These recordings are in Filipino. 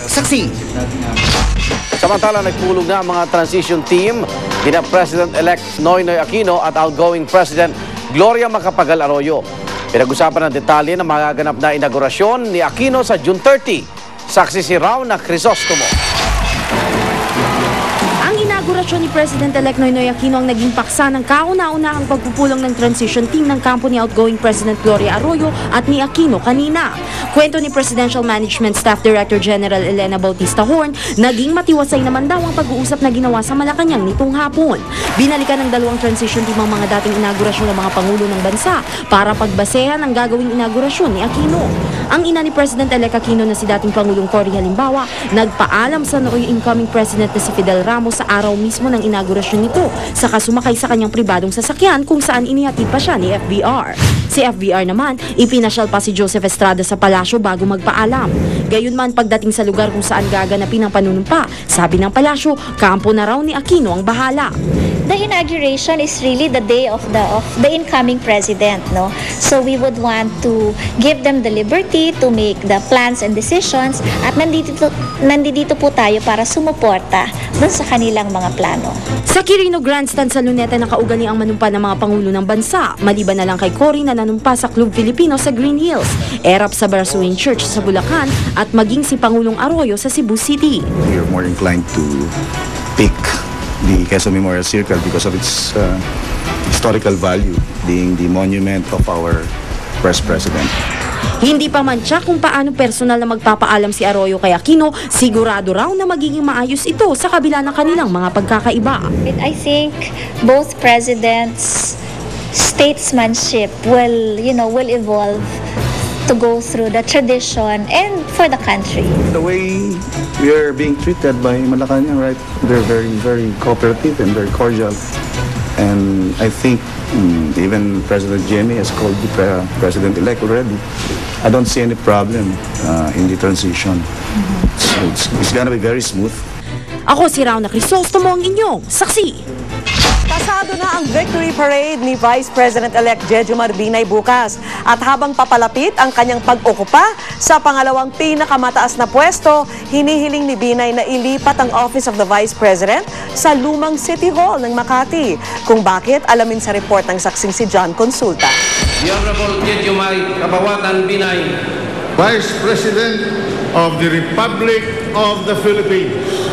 Saksi. Samantala, nagpulong na ang mga transition team dina President-elect Noynoy Aquino at outgoing President Gloria Macapagal Arroyo. Pinag-usapan ng detalye ng magaganap na inaugurasyon ni Aquino sa June 30. Saksi si Rauna Crisostomo. Ang inaugurasyon ni President-elect Noynoy Aquino ang naging paksa ng kauna-unahang pagpupulong ng transition team ng kampo ni outgoing President Gloria Arroyo at ni Aquino kanina. Kwento ni Presidential Management Staff Director General Elena Bautista Horn, naging matiwasay naman daw ang pag-uusap na ginawa sa Malacanang nitong hapon. Binalikan ng dalawang transition team ang mga dating inaugurasyon ng mga pangulo ng bansa para pagbasehan ang gagawing inaugurasyon ni Aquino. Ang ina ni President-elect Aquino na si dating Pangulong Cory Halimbawa, nagpaalam sa nooy incoming President na si Fidel Ramos sa araw mismo ng inaugurasyon nito, saka sumakay sa kanyang pribadong sasakyan kung saan inihatid pa siya ni FBR. Si FBR naman, ipinasyal pa si Joseph Estrada sa palasyo bago magpaalam. Gayunman, pagdating sa lugar kung saan gaganapin ang panunumpa, sabi ng palasyo, kampo na raw ni Aquino ang bahala. The inauguration is really the day of the incoming president, no? So we would want to give them the liberty to make the plans and decisions, at nandito po tayo para sumuporta dun sa kanilang mga plano. Sa Quirino Grandstand sa Luneta, nakaugali ang manumpa ng mga pangulo ng bansa, maliban na lang kay Cory na nanumpa sa Club Filipino sa Green Hills, Erap sa Barasuin Church sa Bulacan, at maging si Pangulong Arroyo sa Cebu City. We are more inclined to pick the Quezon Memorial Circle because of its historical value, being the monument of our first president. Hindi pa man siya kung paano personal na magpapaalam si Arroyo kay Aquino, sigurado raw na magiging maayos ito sa kabila ng kanilang mga pagkakaiba. I think both presidents' statesmanship will evolve to go through the tradition and for the country. The way we are being treated by Malacanang, right? They're very, very cooperative and very cordial. And I think even President Jenny has called the president-elect already. I don't see any problem in the transition. So it's gonna be very smooth. Ako si Rauna Crisostomo, ang inyong saksi. Pasado na ang victory parade ni Vice President-elect Jejomar Binay bukas. At habang papalapit ang kanyang pag-okupa sa pangalawang pinakamataas na pwesto, hinihiling ni Binay na ilipat ang Office of the Vice President sa lumang City Hall ng Makati. Kung bakit, alamin sa report ng saksing si John Consulta. The Honorable Jejomar Kapawatan Binay, Vice President of the Republic of the Philippines.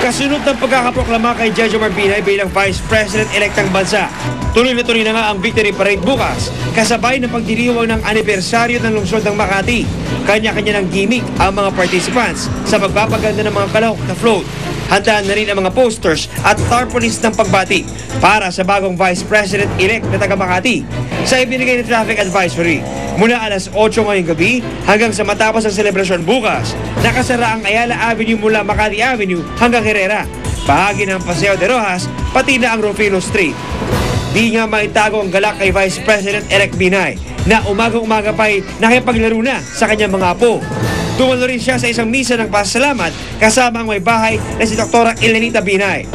Kasunod ng pagkakaproklama kay Jejomar Binay bilang Vice President-elect ng bansa, tuloy na nga ang victory parade bukas, kasabay ng pagdiriwang ng anibersaryo ng lungsod ng Makati. Kanya-kanya ng gimmick ang mga participants sa pagpapaganda ng mga kalahok na float. Handaan na rin ang mga posters at tarpaulins ng pagbati para sa bagong Vice President-elect na taga Makati. Sa ibinigay na traffic advisory, mula alas 8 ngayong gabi hanggang sa matapos ang selebrasyon bukas, nakasara ang Ayala Avenue mula Makati Avenue hanggang Herrera, bahagi ng Paseo de Rojas, pati na ang Rufino Street. Di nga maitago ang galak kay Vice President-elect Binay na umagang-umaga pa'y nakipaglaro na sa kanyang mga apo. Dumalo rin siya sa isang misa ng pasasalamat kasama ang may bahay na si Dr. Elenita Binay.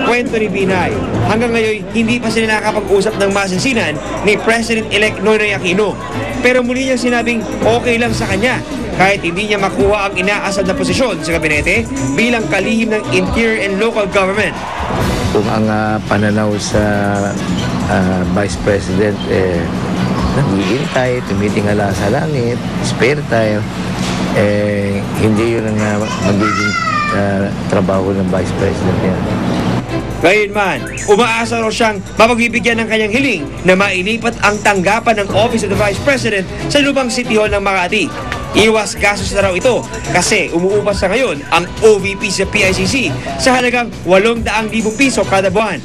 Kwento ni Binay, hanggang ngayon hindi pa sila nakakapag-usap ng masinsinan ni President-elect Noynoy Aquino. Pero muli niyang sinabing okay lang sa kanya kahit hindi niya makuha ang inaasal na posisyon sa gabinete bilang kalihim ng Interior and Local Government. Kung ang pananaw sa Vice President nag-iintay, tumitingala sa langit, spare time, hindi yun ang magiging trabaho ng Vice President yan. Gayunman, umaasa raw siyang mapagbibigyan ng kanyang hiling na mailipat ang tanggapan ng Office of the Vice President sa lumang City Hall ng Makati. Iwas gastos na raw ito kasi umuupas sa ngayon ang OVP sa PICC sa halagang 800,000 piso kada buwan.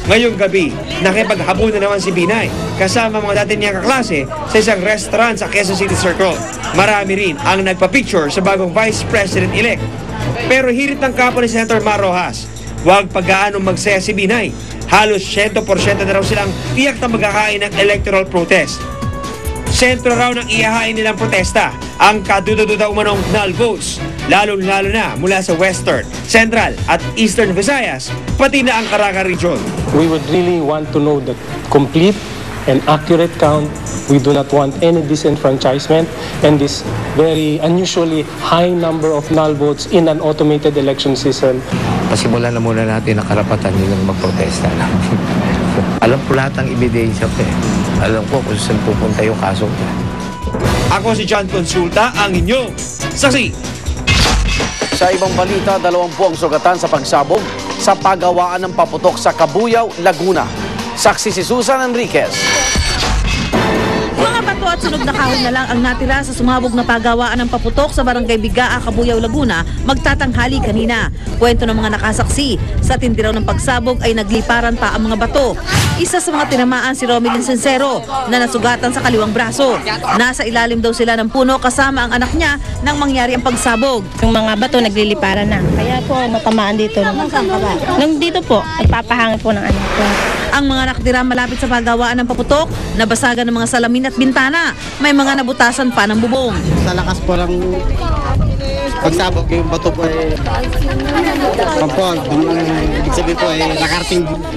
Ngayong gabi, nakipaghabunan na naman si Binay kasama mga dati niyang kaklase sa isang restaurant sa Quezon City Circle. Marami rin ang nagpa-picture sa bagong Vice President-elect. Pero hirit ng kapo ni Senator Mar Rojas, huwag pag-aanong magsaya si Binay. Halos 100% na raw silang tiyak na magkakain ng electoral protest. Sentro raw ng ihahain nilang protesta ang kaduda-duda umanong null votes. lalo-lalo na mula sa Western, Central at Eastern Visayas, pati na ang Caraga Region. We would really want to know the complete and accurate count. We do not want any disenfranchisement and this very unusually high number of null votes in an automated election system. Pasimulan na muna natin ang karapatan nilang magprotesta. Alam ko lahat ng ebidensya ko eh. Alam ko kung saan pupunta yung kaso ko. Ako si John Consulta, ang inyong saksi. Sa ibang balita, 20 ang sugatan sa pagsabog sa pagawaan ng paputok sa Cabuyao, Laguna. Saksi si Susan Enriquez. Mga bato at sunog na kahoy na lang ang natira sa sumabog na pagawaan ng paputok sa Barangay Bigaa, Cabuyao, Laguna magtatanghali kanina. Kwento ng mga nakasaksi, sa tindiraw ng pagsabog ay nagliparan pa ang mga bato. Isa sa mga tinamaan si Romilyn Sincero na nasugatan sa kaliwang braso. Nasa ilalim daw sila ng puno kasama ang anak niya nang mangyari ang pagsabog. Yung mga bato nagliliparan na. Kaya po natamaan dito. Nung dito po, nagpapahangin po ng anak ko. Ang mga nakatira malapit sa pagawaan ng paputok, nabasagan ng mga salamin at bintana. May mga nabutasan pa ng bubong. Sa lakas po ng pagsabog, yung bato po ay pampol. Ibig sabihin po ay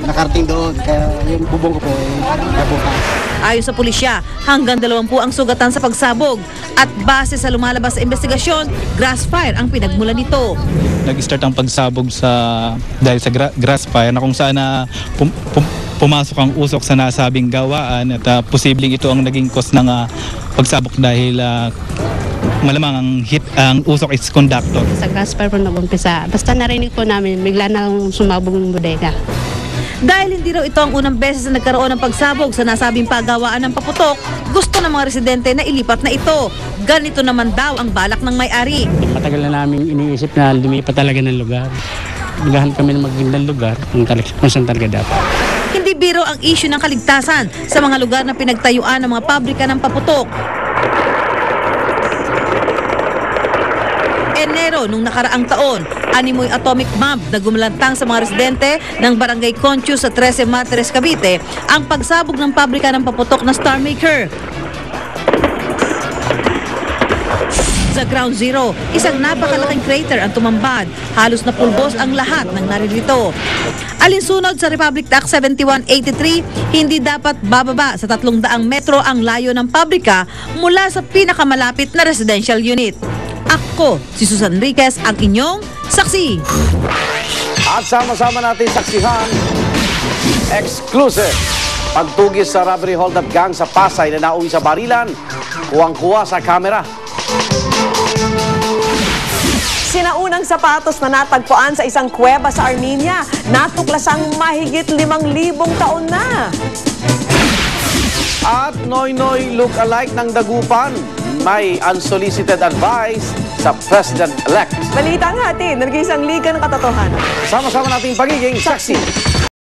nakarting doon. Kaya yung bubong ko po ay nabukas. Ayon sa pulisya, hanggang 20 ang sugatan sa pagsabog. At base sa lumalabas sa investigasyon, grass fire ang pinagmulan nito. Nag-start ang pagsabog dahil sa grass fire na kung saan pumasok ang usok sa nasabing gawaan at posibleng ito ang naging cause ng pagsabog dahil malamang ang usok is conductor. Sa grass fire po nag-umpisa. Basta narinig po namin, bigla na sumabog ng bodega. Dahil hindi raw ito ang unang beses na nagkaroon ng pagsabog sa nasabing pagawaan ng paputok, gusto ng mga residente na ilipat na ito. Ganito naman daw ang balak ng may-ari. Matagal na namin iniisip na lumipat talaga ng lugar. Magahan kami ng magandang lugar kung saan talaga dapat. Hindi biro ang issue ng kaligtasan sa mga lugar na pinagtayuan ng mga pabrika ng paputok. Enero nung nakaraang taon, animoy atomic bomb na gumalantang sa mga residente ng Barangay Conchu sa 13 Martires, Cavite ang pagsabog ng pabrika ng paputok na Star Maker. Sa Ground Zero, isang napakalaking crater ang tumambad. Halos napulbos ang lahat ng naririto. Alinsunod sa Republic Act 7183, hindi dapat bababa sa 300 metro ang layo ng pabrika mula sa pinakamalapit na residential unit. Ako, si Susan Enriquez, ang inyong saksi. At sama-sama natin saksihan, exclusive. Pagtugis sa robbery hold-up gang sa Pasay na nauwi sa barilan, kuwang-kuwa sa kamera. Sinaunang sapatos na natagpuan sa isang kuweba sa Armenia, natuklasang mahigit 5,000 taon na. At Noynoy look-alike ng Dagupan, may unsolicited advice sa President-elect. Balita ang hati, nag-iisang liga ng katotohanan. Sama-sama nating pagiging saksi.